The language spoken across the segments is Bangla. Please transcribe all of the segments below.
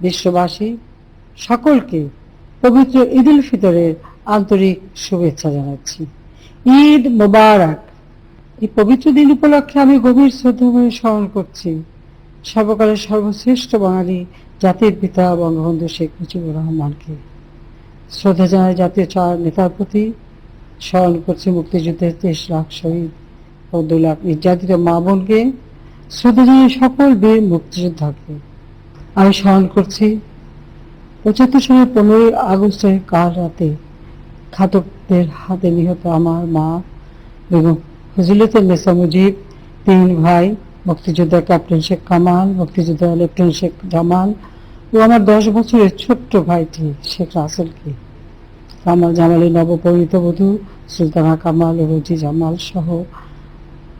বিশ্ববাসী সকলকে পবিত্র ঈদ উল ফিতরের আন্তরিক শুভেচ্ছা জানাচ্ছি। ঈদ মোবারক। এই পবিত্র দিন উপলক্ষে আমি গভীর শ্রদ্ধাভরে স্মরণ করছি সর্বকালের সর্বশ্রেষ্ঠ বাঙালি জাতির পিতা বঙ্গবন্ধু শেখ মুজিবুর রহমানকে। শ্রদ্ধা জানাই জাতীয় চার নেতার প্রতি, স্মরণ করছি মুক্তিযুদ্ধের 23 লাখ শহীদ ও 2 লাখ নির্যাতিত মা বোনকে, শ্রদ্ধা জানাই সকল বীর মুক্তিযোদ্ধাকে। আমি স্মরণ করছি 75 সালের 15ই আগস্টের কাল রাতে ঘাতকদের হাতে নিহত আমার মা বেগম ফজিলতুন নেসা মুজিব, 3 ভাই মুক্তিযোদ্ধা ক্যাপ্টেন শেখ কামাল, মুক্তিযোদ্ধা লেফটেন্যান্ট শেখ জামাল ও আমার 10 বছরের ছোট্ট ভাইটি শেখ রাসেলকে। কামাল জামালের নবপরিণীত বধূ সুলতানা কামাল ও রোজি জামাল সহ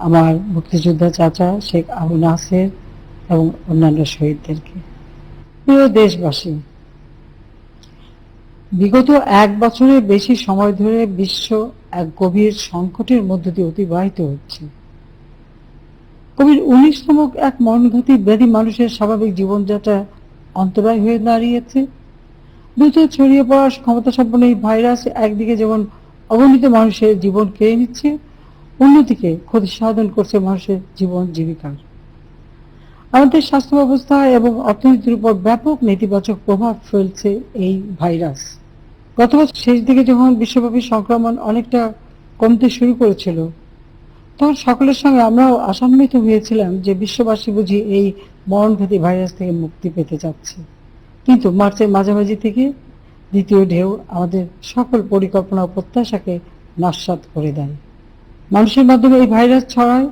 আমার মুক্তিযোদ্ধা চাচা শেখ আবু নাসের এবং অন্যান্য শহীদদেরকে। প্রিয় দেশবাসী, বিগত 1 বছরের বেশি সময় ধরে বিশ্ব এক গভীর সংকটের মধ্য দিয়ে অতিবাহিত হচ্ছে। কোভিড-19 নামক এক মরণঘাতী ব্যাধি মানুষের স্বাভাবিক জীবনযাত্রা অন্তরায় হয়ে দাঁড়িয়েছে। দ্রুত ছড়িয়ে পড়ার ক্ষমতা সম্পন্ন এই ভাইরাস একদিকে যেমন অগণিত মানুষের জীবন কেড়ে নিচ্ছে, অন্যদিকে ক্ষতি সাধন করছে মানুষের জীবন জীবিকার। আমাদের স্বাস্থ্য ব্যবস্থা এবং অর্থনীতির উপর ব্যাপক নেতিবাচক প্রভাব ফেলছে এই ভাইরাস। গত বছর শেষ দিকে যখন বিশ্বব্যাপী সংক্রমণ অনেকটা কমতে শুরু করেছিল, তখন সকলের সঙ্গে আমরাও আশান্বিত হয়েছিলাম যে বিশ্ববাসী বুঝি এই মরণঘাতী ভাইরাস থেকে মুক্তি পেতে যাচ্ছে। কিন্তু মার্চের মাঝামাঝি থেকে দ্বিতীয় ঢেউ আমাদের সকল পরিকল্পনা ও প্রত্যাশাকে নস্যাৎ করে দেয়। মানুষের মাধ্যমে এই ভাইরাস ছড়ায়,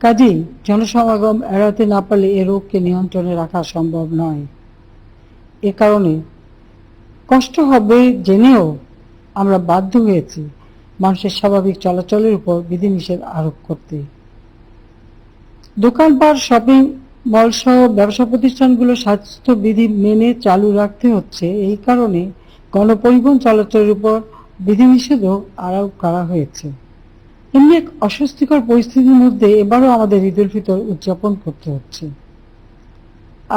কাজেই জনসমাগম এড়াতে না পারলে এ রোগকে নিয়ন্ত্রণে রাখা সম্ভব নয়। এ কারণে কষ্ট হবে জেনেও আমরা বাধ্য হয়েছি মানুষের স্বাভাবিক চলাচলের উপর বিধিনিষেধ আরোপ করতে। দোকানপাট, শপিং মল সহ ব্যবসা প্রতিষ্ঠানগুলো স্বাস্থ্যবিধি মেনে চালু রাখতে হচ্ছে। এই কারণে গণপরিবহন চলাচলের উপর বিধিনিষেধও আরোপ করা হয়েছে। এমনি এক অস্বস্তিকর পরিস্থিতির মধ্যে এবারও আমাদের ঈদ উল ফিতর উদযাপন করতে হচ্ছে।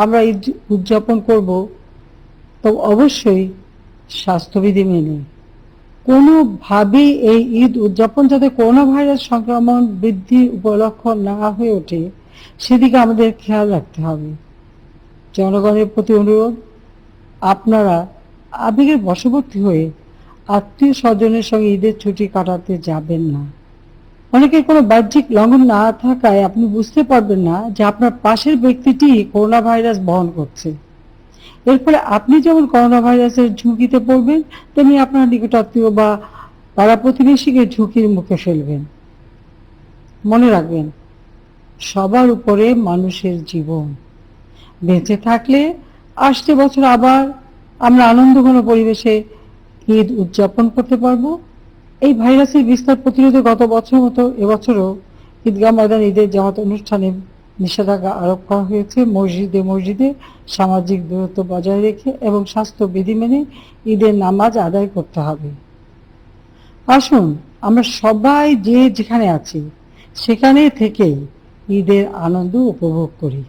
আমরা ঈদ উদযাপন করব তো অবশ্যই স্বাস্থ্যবিধি মেনে। কোনোভাবেই এই ঈদ উদযাপন যাতে করোনা ভাইরাস সংক্রমণ বৃদ্ধির উপলক্ষ না হয়ে ওঠে সেদিকে আমাদের খেয়াল রাখতে হবে। জনগণের প্রতি অনুরোধ, আপনারা আবেগের বশবর্তী হয়ে আত্মীয় স্বজনের সঙ্গে ঈদের ছুটি কাটাতে যাবেন না। অনেকের কোনো বাহ্যিক লঙ্ঘন না থাকায় আপনি বুঝতে পারবেন না যে আপনার পাশের ব্যক্তিটি করোনা ভাইরাস বহন করছে। এর ফলে আপনি যেমন করোনা ভাইরাসের ঝুঁকিতে পড়বেন, তেমনি আপনার নিকটাত্মীয় বা পাড়া প্রতিবেশীকে ঝুঁকির মুখে ফেলবেন। মনে রাখবেন, সবার উপরে মানুষের জীবন। বেঁচে থাকলে আসছে বছর আবার আমরা আনন্দঘন পরিবেশে ঈদ উদযাপন করতে পারবো। এই ভাইরাসের বিস্তার প্রতিরোধে গত বছর মতো এবছরও ঈদগাহ ময়দান ঈদের জামাত অনুষ্ঠানে নিষেধাজ্ঞা আরোপ করা হয়েছে। মসজিদে সামাজিক দূরত্ব বজায় রেখে এবং স্বাস্থ্যবিধি মেনে ঈদের নামাজ আদায় করতে হবে। আসুন আমরা সবাই যে যেখানে আছি সেখানে থেকেই ঈদের আনন্দ উপভোগ করি।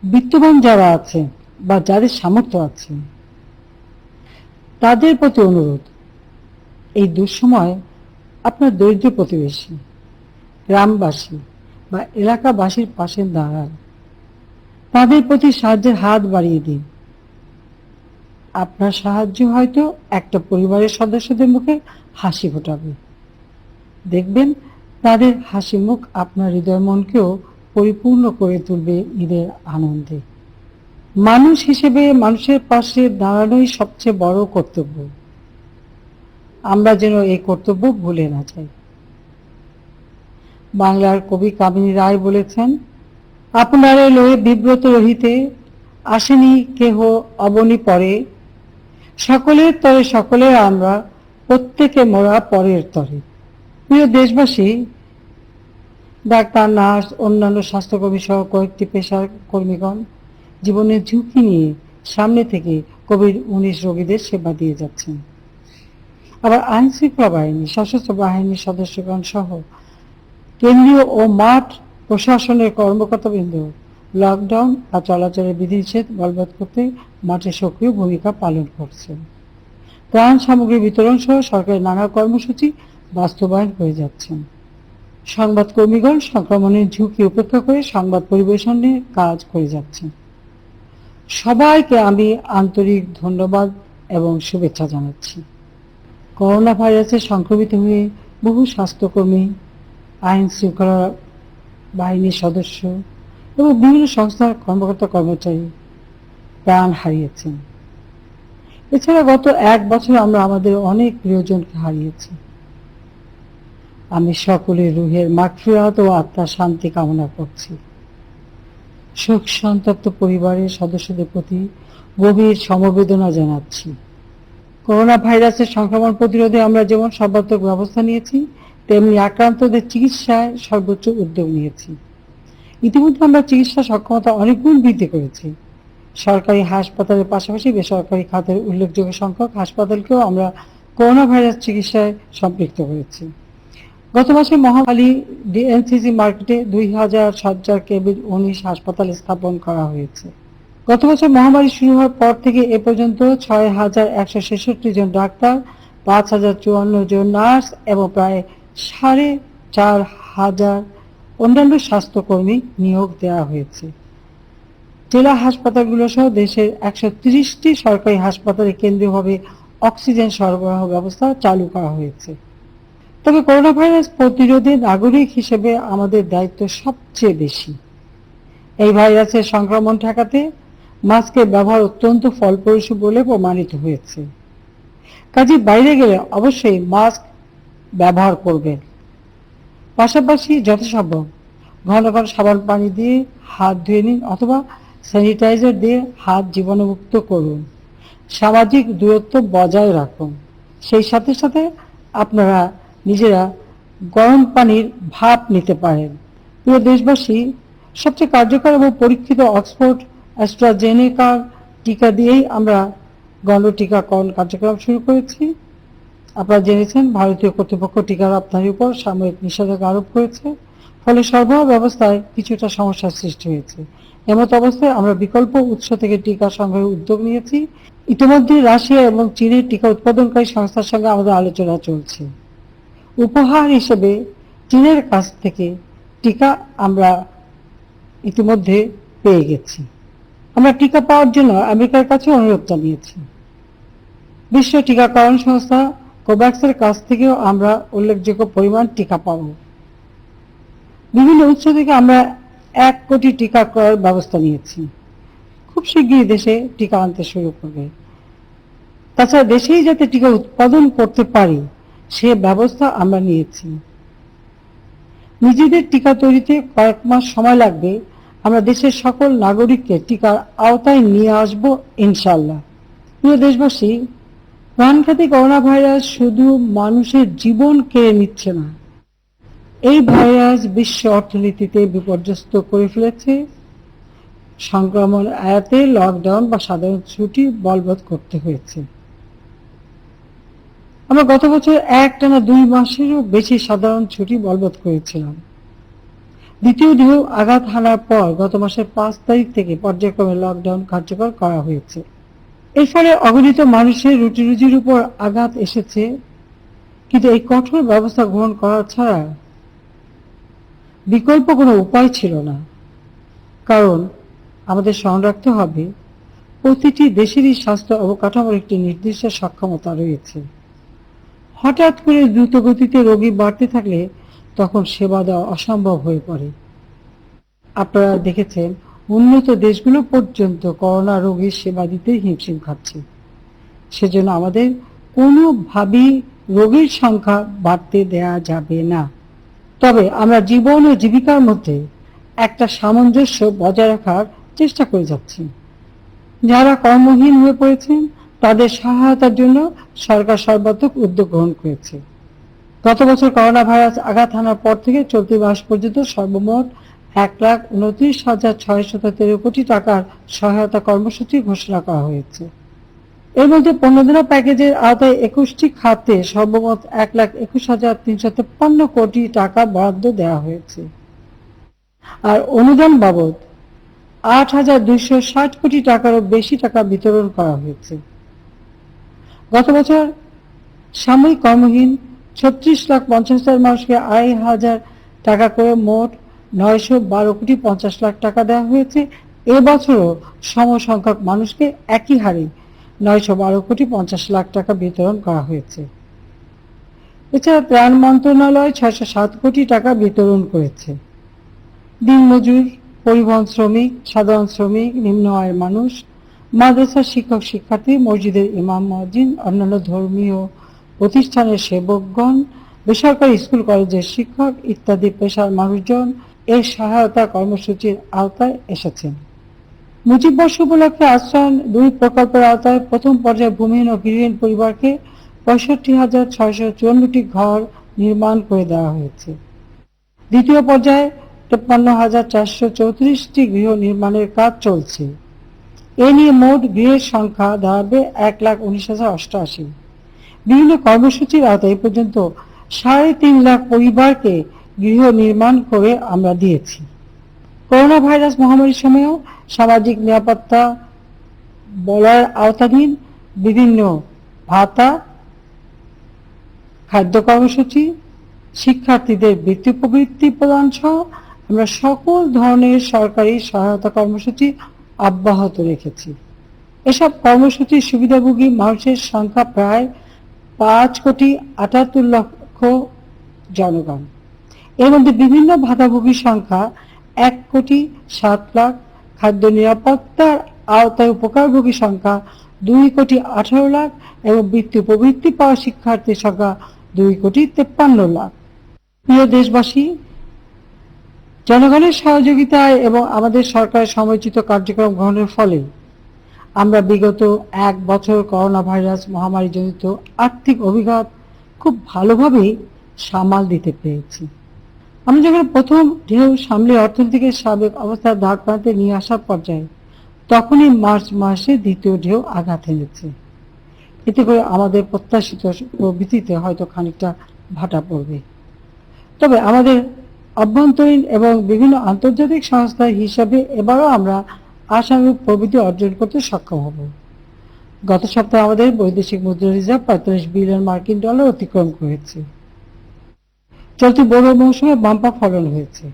বিত্তবান যারা আছে বা যাদের সামর্থ্য আছে তাদের প্রতি অনুরোধ, এই দুঃসময় আপনার দরিদ্র প্রতিবেশী, গ্রামবাসী বা এলাকাবাসীর পাশে দাঁড়ান। তাদের প্রতি সাহায্যের হাত বাড়িয়ে দিন। আপনার সাহায্য হয়তো একটা পরিবারের সদস্যদের মুখে হাসি ফোটাবে। দেখবেন তাদের হাসি মুখ আপনার হৃদয় মনকেও পরিপূর্ণ করে তুলবে ঈদের আনন্দে। মানুষ হিসেবে মানুষের পাশে দাঁড়ানোই সবচেয়ে বড় কর্তব্য। আমরা যেন এই কর্তব্য ভুলে না যাই। বাংলার কবি কামিনী রায় বলেছেন, আপনারে লয়ে বিব্রত রহিতে আসেনি কেহ অবনী পরে, সকলের তরে সকলের আমরা, প্রত্যেকে মোরা পরের তরে। প্রিয় দেশবাসী, ডাক্তার, নার্স, অন্যান্য স্বাস্থ্যকর্মী সহ কয়েকটি পেশার কর্মীগণ জীবনের ঝুঁকি নিয়ে সামনে থেকে কোভিড-19 রোগীদের সেবা দিয়ে যাচ্ছেন। আবার আইন শৃঙ্খলা বাহিনী, সশস্ত্র বাহিনীর সদস্যগণ সহ কেন্দ্রীয় ও মাঠ প্রশাসনের কর্মকর্তাবৃন্দ লকডাউন বা চলাচলের বিধিনিষেধ বলবৎ করতে মাঠে সক্রিয় ভূমিকা পালন করছে। ত্রাণ সামগ্রী বিতরণ সহ সরকারের নানা কর্মসূচি বাস্তবায়ন হয়ে যাচ্ছে। সংবাদকর্মীগণ সংক্রমণের ঝুঁকি উপেক্ষা করে সংবাদ পরিবেশনে কাজ করে যাচ্ছেন। সবাইকে আমি আন্তরিক ধন্যবাদ এবং শুভেচ্ছা জানাচ্ছি। করোনা ভাইরাসে সংক্রমিত হয়ে বহু স্বাস্থ্যকর্মী, আইন শৃঙ্খলা বাহিনীর সদস্য এবং বিভিন্ন সংস্থার কর্মকর্তা কর্মচারী প্রাণ হারিয়েছেন। এছাড়া গত 1 বছর আমরা আমাদের অনেক প্রিয়জনকে হারিয়েছি। আমি সকলের রুহের মাগফিরাত ও আত্মার শান্তি কামনা করছি। শোক সন্তপ্ত পরিবারের সদস্যদের প্রতি গভীর সমবেদনা জানাচ্ছি। করোনা ভাইরাসের সংক্রমণ প্রতিরোধে আমরা যেমন সর্বাত্মক ব্যবস্থা নিয়েছি, তেমনি আক্রান্তদের চিকিৎসায় সর্বোচ্চ উদ্যোগ নিয়েছি। ইতিমধ্যে আমরা চিকিৎসা সক্ষমতা অনেক গুণ বৃদ্ধি করেছি। সরকারি হাসপাতালের পাশাপাশি বেসরকারি খাতের উল্লেখযোগ্য সংখ্যক হাসপাতালকেও আমরা করোনা ভাইরাস চিকিৎসায় সম্পৃক্ত করেছি। গত মাসে মহাখালী ডিএনসিসি মার্কেটে 2000 শয্যার কেবিন 19 হাসপাতাল স্থাপন করা হয়েছে। গত বছর মহামারী শুরু হওয়ার পর থেকে এ পর্যন্ত 6166 জন ডাক্তার, 5054 জন নার্স এবং প্রায় 4500 অন্যান্য স্বাস্থ্যকর্মী নিয়োগ দেওয়া হয়েছে। জেলা হাসপাতালগুলো সহ দেশের 130টি সরকারি হাসপাতালে কেন্দ্রীয়ভাবে অক্সিজেন সরবরাহ ব্যবস্থা চালু করা হয়েছে। তবে করোনা ভাইরাস প্রতিরোধে নাগরিক হিসেবে আমাদের দায়িত্ব সবচেয়ে বেশি। এই ভাইরাসের সংক্রমণ ঠেকাতে মাস্কের ব্যবহার অত্যন্ত ফলপ্রসূ বলে প্রমাণিত হয়েছে। কাজে বাইরে গেলে অবশ্যই মাস্ক ব্যবহার করবেন। পাশাপাশি যথাসম্ভব ঘন ঘন সাবান পানি দিয়ে হাত ধুয়ে নিন অথবা স্যানিটাইজার দিয়ে হাত জীবাণুমুক্ত করুন। সামাজিক দূরত্ব বজায় রাখুন। সেই সাথে সাথে আপনারা নিজেরা গরম পানির ভাপ নিতে পারেন। প্রিয় দেশবাসী, সবচেয়ে কার্যকর এবং পরীক্ষিত অক্সফোর্ড অ্যাস্ট্রাজেনেকার টিকা দিয়েই আমরা গণটিকাকরণ কার্যক্রম শুরু করেছি। আপনারা জেনেছেন ভারতীয় কর্তৃপক্ষ টিকা রপ্তানির উপর সাময়িক নিষেধাজ্ঞা আরোপ করেছে, ফলে সরবরাহ ব্যবস্থায় কিছুটা সমস্যার সৃষ্টি হয়েছে। এমত অবস্থায় আমরা বিকল্প উৎস থেকে টিকা সংগ্রহের উদ্যোগ নিয়েছি। ইতিমধ্যে রাশিয়া এবং চীনের টিকা উৎপাদনকারী সংস্থার সঙ্গে আমাদের আলোচনা চলছে। উপহার হিসেবে চীনের কাছ থেকে টিকা আমরা ইতিমধ্যে পেয়ে গেছি। আমরা টিকা পাওয়ার জন্য আমেরিকার কাছে অনুরোধ জানিয়েছি। বিশ্ব টিকাকরণ সংস্থা কোভ্যাক্সের কাছ থেকেও আমরা উল্লেখযোগ্য পরিমাণ টিকা পাব। বিভিন্ন উৎস থেকে আমরা 1 কোটি টিকা ক্রয়ের ব্যবস্থা নিয়েছি। খুব শীঘ্রই দেশে টিকা আনতে শুরু করবে। তাছাড়া দেশেই যাতে টিকা উৎপাদন করতে পারি সে ব্যবস্থা আমরা নিয়েছি। নিজেদের টিকা তৈরিতে কয়েক মাস সময় লাগবে। আমরা দেশের সকল নাগরিককে টিকার আওতায় নিয়ে আসব ইনশাআল্লাহ। প্রিয় দেশবাসী, প্রাণঘাতী করোনা ভাইরাস শুধু মানুষের জীবন কেড়ে নিচ্ছে না, এই ভাইরাস বিশ্ব অর্থনীতিতে বিপর্যস্ত করে ফেলেছে। সংক্রমণ এড়াতে লকডাউন বা সাধারণ ছুটি বলবৎ করতে হয়েছে। আমরা গত বছর একটানা 2 মাসেরও বেশি সাধারণ ছুটি বলবৎ করেছিলাম। দ্বিতীয় ঢেউ আঘাত হানার পর গত মাসের 5 তারিখ থেকে পর্যায়ক্রমে লকডাউন কার্যকর করা হয়েছে। এর ফলে অগণিত মানুষের রুটি রুজির উপর আঘাত এসেছে, কিন্তু এই কঠোর ব্যবস্থা গ্রহণ করা ছাড়া বিকল্প কোনো উপায় ছিল না। কারণ আমাদের স্মরণ রাখতে হবে, প্রতিটি দেশেরই স্বাস্থ্য অবকাঠামোর একটি নির্দিষ্ট সক্ষমতা রয়েছে। হঠাৎ করে দ্রুত গতিতে রোগী বাড়তে থাকলে তখন সেবা দেওয়া অসম্ভব হয়ে পড়ে। আপনারা দেখেছেন উন্নত দেশগুলো পর্যন্ত করোনা রোগীর সেবা দিতে হিমশিম খাচ্ছে। সেজন্য আমাদের কোনোভাবেই রোগীর সংখ্যা বাড়তে দেয়া যাবে না। তবে আমরা জীবন ও জীবিকার মধ্যে একটা সামঞ্জস্য বজায় রাখার চেষ্টা করে যাচ্ছি। যারা কর্মহীন হয়ে পড়েছেন তাদের সহায়তার জন্য সরকার সর্বাত্মক উদ্যোগ গ্রহণ করেছে। গত বছর করোনা ভাইরাস আঘাত হানার পর থেকে চলতি মাস পর্যন্ত সর্বমোট 1,29,613 কোটি টাকার সহায়তা কর্মসূচি ঘোষণা করা হয়েছে। এর মধ্যে 15 দিনের প্যাকেজের আওতায় 21টি খাতে সর্বমোট 1,21,353 কোটি টাকা বরাদ্দ দেওয়া হয়েছে। আর অনুদান বাবদ 8,260 কোটি টাকারও বেশি টাকা বিতরণ করা হয়েছে। গত বছর সাময়িক কর্মহীন 36,50,000 মানুষকে 2,500 টাকা করে মোট 912,50,00,000 টাকা দেওয়া হয়েছে। এবছরও সমসংখ্যক মানুষকে একই হারে 912,50,00,000 টাকা বিতরণ করা হয়েছে। এছাড়া ত্রাণ মন্ত্রণালয় 607 কোটি টাকা বিতরণ করেছে। দিনমজুর, পরিবহন শ্রমিক, সাধারণ শ্রমিক, নিম্ন আয়ের মানুষ, মাদ্রাসার শিক্ষক শিক্ষার্থী, মসজিদের ইমাম মুয়াজ্জিন, অন্যান্য ধর্মীয় প্রতিষ্ঠানের সেবকগণ, বেসরকারি স্কুল কলেজের শিক্ষক ইত্যাদি পেশার মানুষজন এই সহায়তা কর্মসূচির আওতায় এসেছেন। মুজিব বর্ষ উপলক্ষে আশ্রয়ণ 2 প্রকল্পের আওতায় প্রথম পর্যায়ে ভূমিহীন ও গৃহহীন পরিবারকে 65,654টি ঘর নির্মাণ করে দেওয়া হয়েছে। দ্বিতীয় পর্যায়ে 53,434টি গৃহ নির্মাণের কাজ চলছে। এ নিয়ে মোট গৃহের সংখ্যা দাঁড়াবে 1,19,088। বিভিন্ন কর্মসূচির আওতায় এ পর্যন্ত 3.5 লাখ পরিবারকে গৃহ নির্মাণ করে আমরা দিয়েছি। করোনা ভাইরাস মহামারীর সময়ও সামাজিক নিরাপত্তা বলয়ের আওতাধীন বিভিন্ন ভাতা, খাদ্য কর্মসূচি, শিক্ষার্থীদের বৃত্তি প্রবৃত্তি প্রদান সহ আমরা সকল ধরনের সরকারি সহায়তা কর্মসূচি অব্যাহত রেখেছি। এসব কর্মসূচির সুবিধাভোগী মানুষের সংখ্যা প্রায় 5,78,00,000 জনগণ। এর মধ্যে বিভিন্ন ভাতাভোগীর সংখ্যা 1,07,00,000, খাদ্য নিরাপত্তার আওতায় উপকারভোগী সংখ্যা 2,18,00,000 এবং বৃত্তি প্রবৃত্তি পাওয়া শিক্ষার্থীর সংখ্যা 2,53,00,000। প্রিয় দেশবাসী, জনগণের সহযোগিতায় এবং আমাদের সরকারের সময়োচিত কার্যক্রম গ্রহণের ফলে আমরা বিগত 1 বছর করোনা ভাইরাস মহামারী জনিত আর্থিক অভিঘাত খুব ভালোভাবেই সামাল দিতে পেরেছি। আমরা যখন প্রথম ঢেউ সামলে অর্থনীতিকে স্বাভাবিক অবস্থার ধার প্রান্তে নিয়ে আসার পর্যায়ে তখনই মার্চ মাসে দ্বিতীয় ঢেউ আঘাত এনেছে। এতে করে আমাদের প্রত্যাশিত প্রবৃদ্ধিতে হয়তো খানিকটা ভাটা পড়বে। তবে আমাদের অভ্যন্তরীণ এবং বিভিন্ন আন্তর্জাতিক সংস্থার হিসাবে এবারও আমরা আশানুরূপ প্রবৃদ্ধি অর্জন করতে সক্ষম হব। গত সপ্তাহে আমাদের বৈদেশিক মুদ্রা রিজার্ভ 45 বিলিয়ন মার্কিন ডলার অতিক্রম করেছে। চলতি বোরো মৌসুমে বাম্পার ফলন হয়েছে।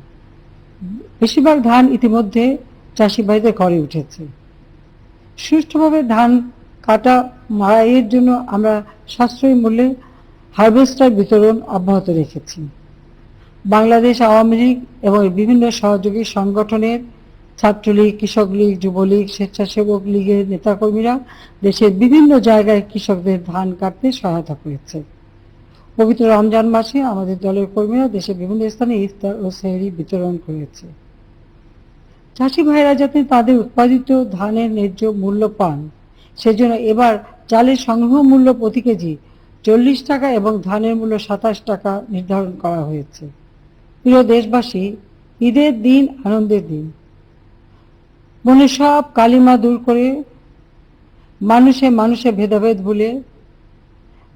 বেশিরভাগ ধান ইতিমধ্যে চাষি ভাইদের ঘরে উঠেছে। সুষ্ঠুভাবে ধান কাটা মাড়াইয়ের জন্য আমরা সাশ্রয়ী মূল্যে হারভেস্টার বিতরণ অব্যাহত রেখেছি। বাংলাদেশ আওয়ামী লীগ এবং বিভিন্ন সহযোগী সংগঠনের ছাত্রলীগ, কৃষক লীগ, যুবলীগ, স্বেচ্ছাসেবক লীগের নেতাকর্মীরা দেশের বিভিন্ন জায়গায় কৃষকদের ধান কাটতে সহায়তা করেছে। পবিত্র রমজান মাসে আমাদের দলের কর্মীরা দেশের বিভিন্ন স্থানে ইফতার ও সেহরি বিতরণ করেছে। চাষি ভাইরা যাতে তাদের উৎপাদিত ধানের ন্যায্য মূল্য পান, সেজন্য এবার চালের সংগ্রহ মূল্য প্রতি কেজি 40 টাকা এবং ধানের মূল্য 27 টাকা নির্ধারণ করা হয়েছে। প্রিয় দেশবাসী, ঈদের দিন আনন্দের দিন। মনে সব কালিমা দূর করে মানুষে মানুষে ভেদাভেদ ভুলে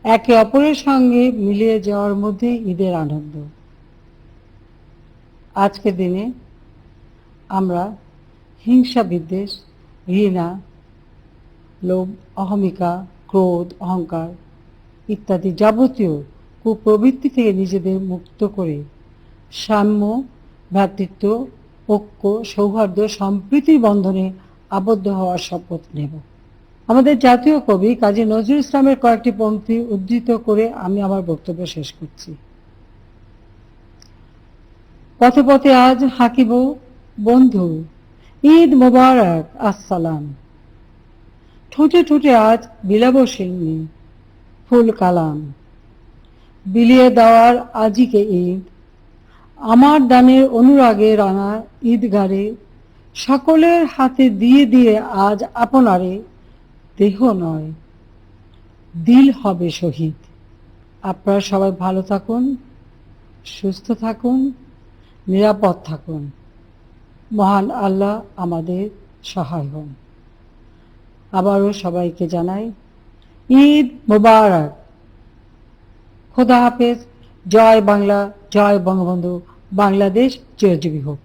একে অপরের সঙ্গে মিলিয়ে যাওয়ার মধ্যে ঈদের আনন্দ। আজকের দিনে আমরা হিংসা, বিদ্বেষ, ঘৃণা, লোভ, অহমিকা, ক্রোধ, অহংকার ইত্যাদি যাবতীয় কুপ্রবৃত্তি থেকে নিজেদের মুক্ত করে সাম্য, ভ্রাতৃত্ব, ঐক্য, সৌহার্দ্য, সম্প্রীতির বন্ধনে আবদ্ধ হওয়ার শপথ নেব। আমাদের জাতীয় কবি কাজী নজরুল ইসলামের কয়েকটি পংক্তি উদ্ধৃত করে আমি আমার বক্তব্য শেষ করছি। পথে পথে আজ হাকিব বন্ধু, ঈদ মোবারক আসসালাম। ঠোঁটে ঠোঁটে আজ বিলাব সিন্নি ফুল কালাম। বিলিয়ে দেওয়ার আজিকে ঈদ, আমার দানের অনুরাগে রাঙা ঈদগারে, সকলের হাতে দিয়ে দিয়ে আজ আপনারে, দেহ নয় দিল হবে শহীদ। আপনারা সবাই ভালো থাকুন, সুস্থ থাকুন, নিরাপদ থাকুন। মহান আল্লাহ আমাদের সহায় হন। আবারও সবাইকে জানাই ঈদ মোবারক। খোদা হাফেজ। জয় বাংলা, জয় বঙ্গবন্ধু। বাংলাদেশ চিরজীবী হোক।